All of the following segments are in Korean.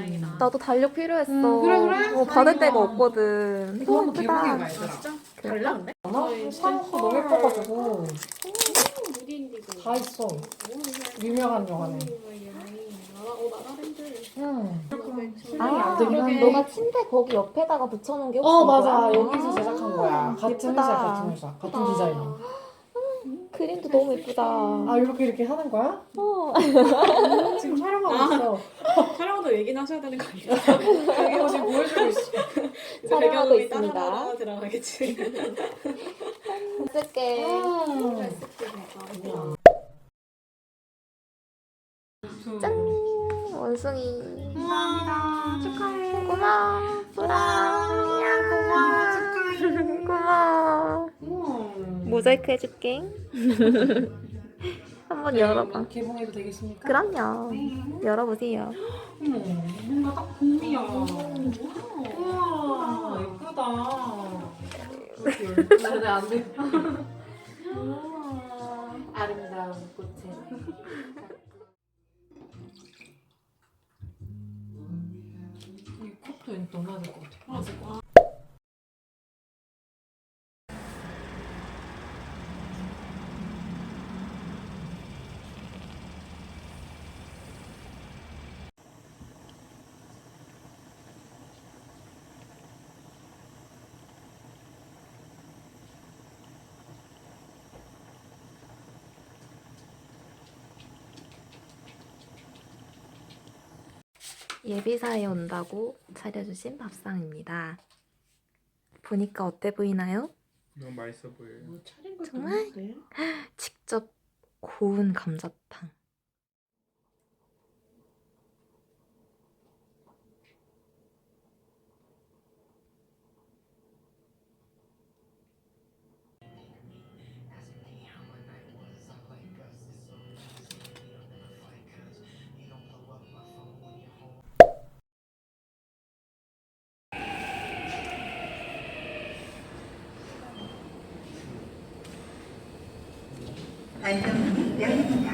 다행이다. 나도 달력 필요했어. 그래? 받을 다행이다. 데가 없거든. 이거 한번 예쁘다. 개봉해봐 얘들아. 진짜? 그래? 달라 근데? 사놓고 너무 예뻐가지고 무디 인디고. 다 있어. 유명한 영화네. 나라랜드. 응. 아, 그러게. 너가 침대 거기 옆에다가 붙여놓은 게 혹시 맞아. 이거야? 여기서 제작한 거야. 같은 예쁘다. 회사 같은 회사. 같은 디자이너. 그림도 너무 예쁘다. 아 이렇게 하는 거야? 지금 촬영하고 있어. 촬영도 얘기는 하셔야 되는 거 아니야? 이거 지금 보여주고 있어. 이제 촬영하고 배경음이 있습니다. 따라따라 들어가겠지. 쓸게. 짠! 원숭이. 감사합니다. 축하해. 고마워. 고마워. 모자이크 해줄게. 한번 열어봐. 개봉해도 되겠습니까? 그럼요. 열어보세요. 뭔가 딱 봄이야. 우와, 예쁘다. 근데 안 돼. 아름다운 꽃에. 이 컵도 넣어야 될 것 같아. 예비사에 온다고 차려주신 밥상입니다. 보니까 어때 보이나요? 너무 맛있어 보여요. 정말? 직접 고운 감자탕. 안전문이 열립니다.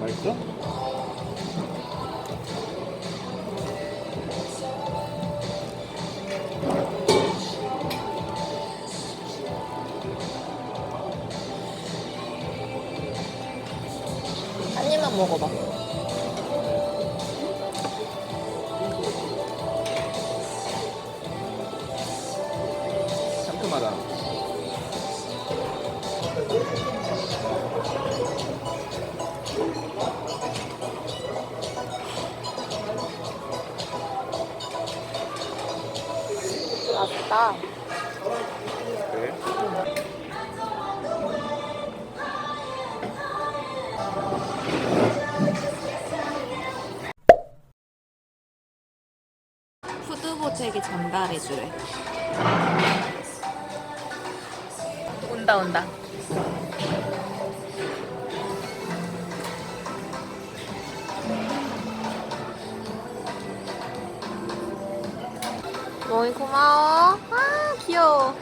맛있어? 한 입만 먹어봐. 상큼하다. 맛있다. 그래? 푸드보책이 전달해주래. 온다. 너희 고마워. 아, 귀여워.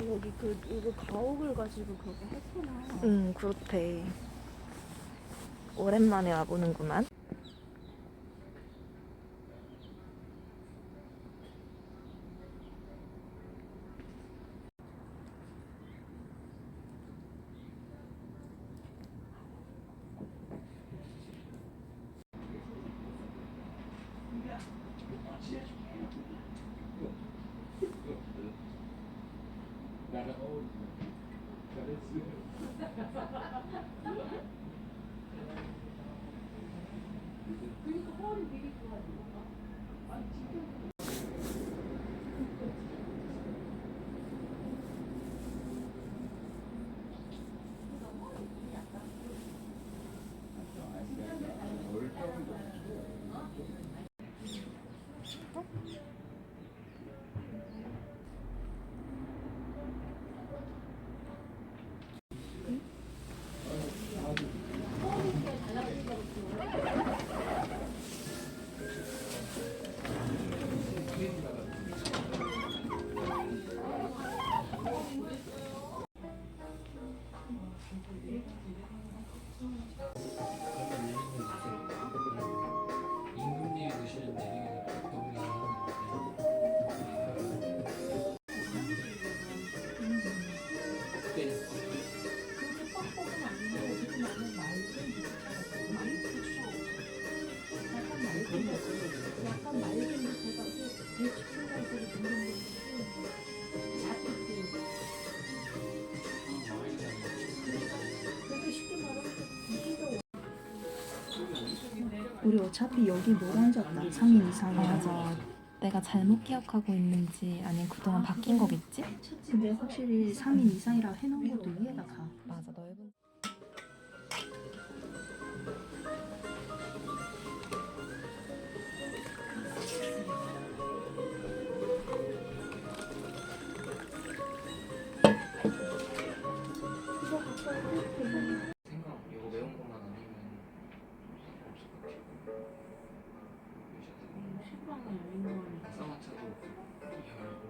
여기 이거 가옥을 가지고 그렇게 했구나. 응, 그렇대. 오랜만에 와보는구만. 우리 어차피 여기 못 앉았다. 3인 이상이야. 맞아. 내가 잘못 기억하고 있는지 아니면 그동안 바뀐 거겠지? 근데 확실히 3인 이상이라 해놓은 것도 이해가 가. 맞아, 넓은. 생각 이거 매운 것만 아니면 식빵이 아닌 거 쌍화차도 이해하고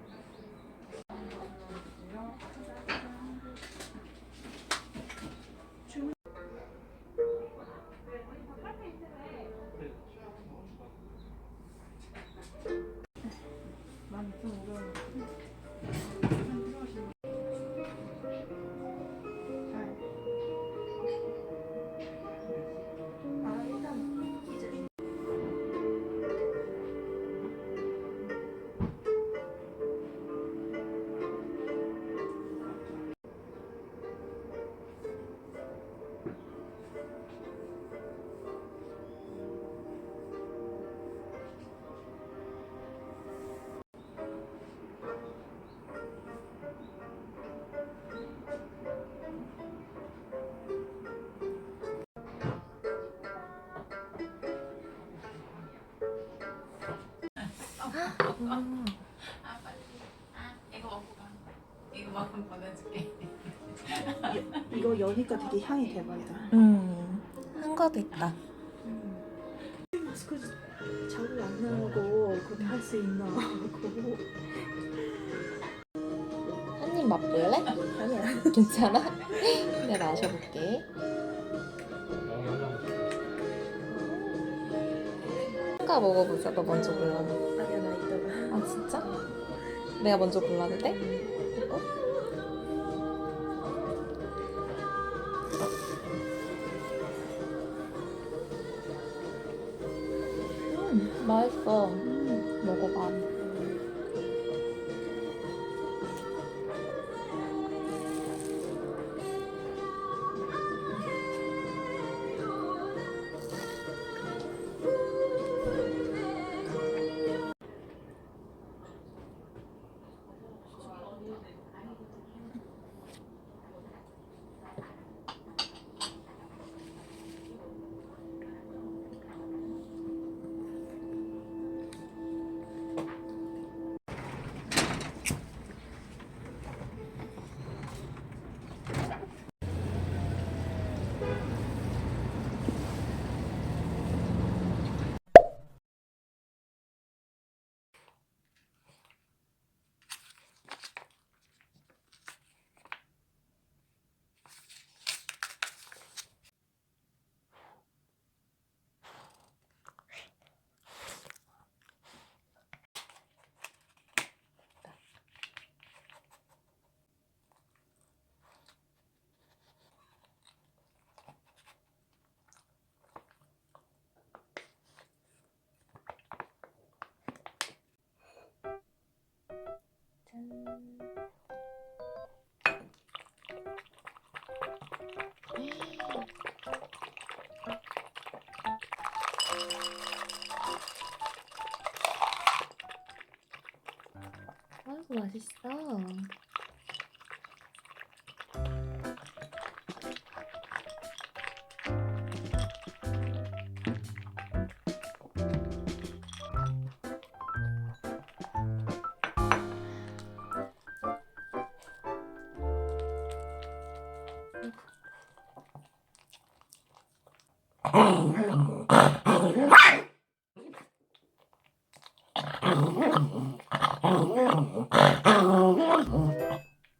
이거 여니까 되게 향이 대박이다. 한 거도 있다. 마스크 자국 안 나고 그렇게 할 수 있나 하고. 한 입 맛볼래? 아니야. 괜찮아? 내가 마셔볼게. 한가 먹어보자. 너 먼저 골라. 아니야 나 이따가. 아 진짜? 내가 먼저 골라도 돼? 이거? 맛있어. 먹어봐. 아이고 맛있어.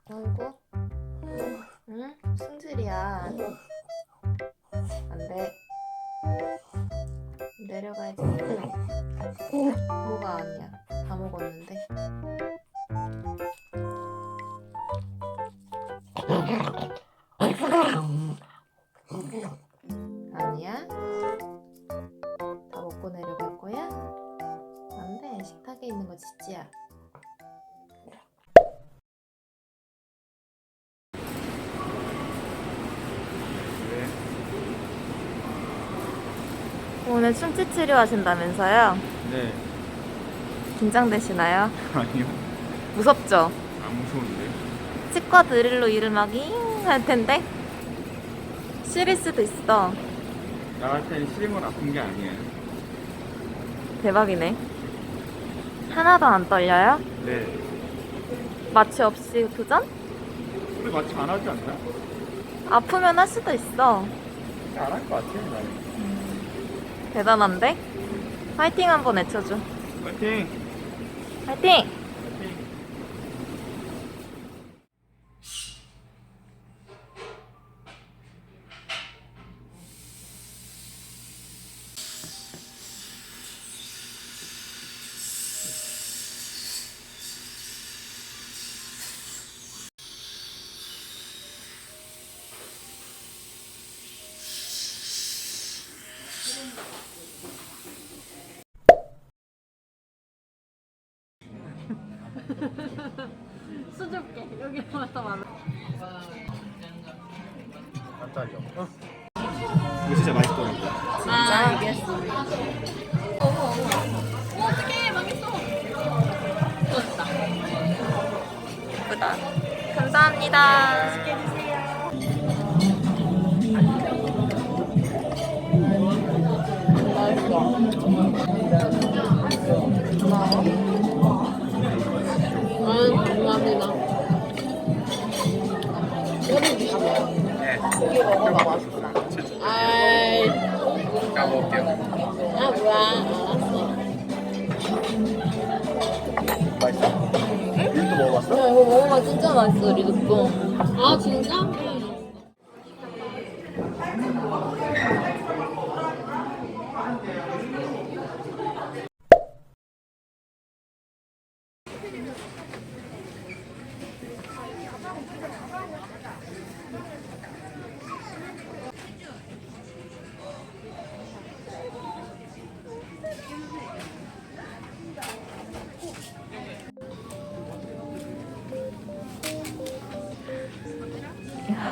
아이고, 응? 승질이야. 안 돼. 내려가야지. 뭐가 아니야. 다 먹었는데. 아니야? 다 먹고 내려갈 거야? 안 돼. 식탁에 있는 거 지지야. 오늘 충치 치료하신다면서요? 네. 긴장되시나요? 아니요. 무섭죠? 안 무서운데. 치과 드릴로 이름하기 할 텐데 시릴 수도 있어. 나갈 때는 시림은 아픈 게 아니에요. 대박이네. 하나도 안 떨려요? 네. 마취 없이 도전? 우리 마취 안 하지 않나? 아프면 할 수도 있어. 안 할 것 같아요, 나는. 대단한데? 파이팅 한번 외쳐줘. 파이팅! 파이팅! 파이팅! 수줍게 여기보다 많아. 깜짝이야. 이거 진짜 맛있더라고. 진짜? 알겠어. 어떡해 망했어. 예쁘다. 감사합니다. 맛있어. 고마워. 제가 먹을게요. 아 뭐야? 알았어. 맛있어? 리조또 먹어봤어? 야 이거 먹으면 진짜 맛있어 리조또. 아 진짜?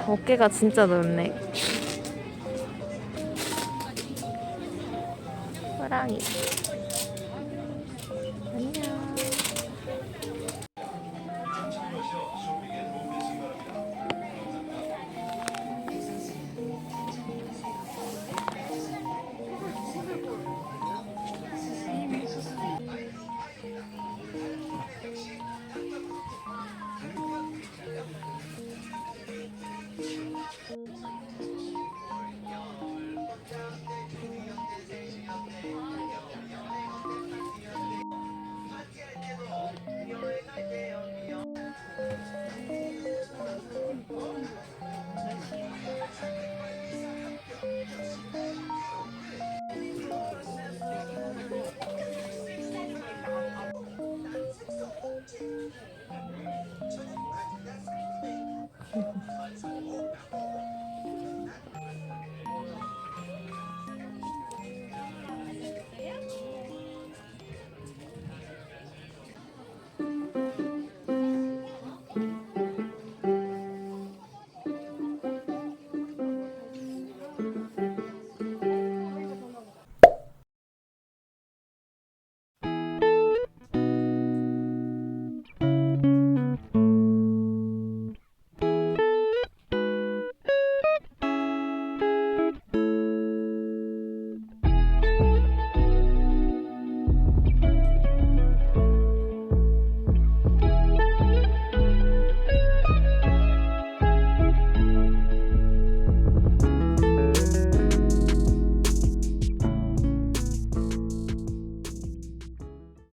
어깨가 진짜 넓네. 호랑이.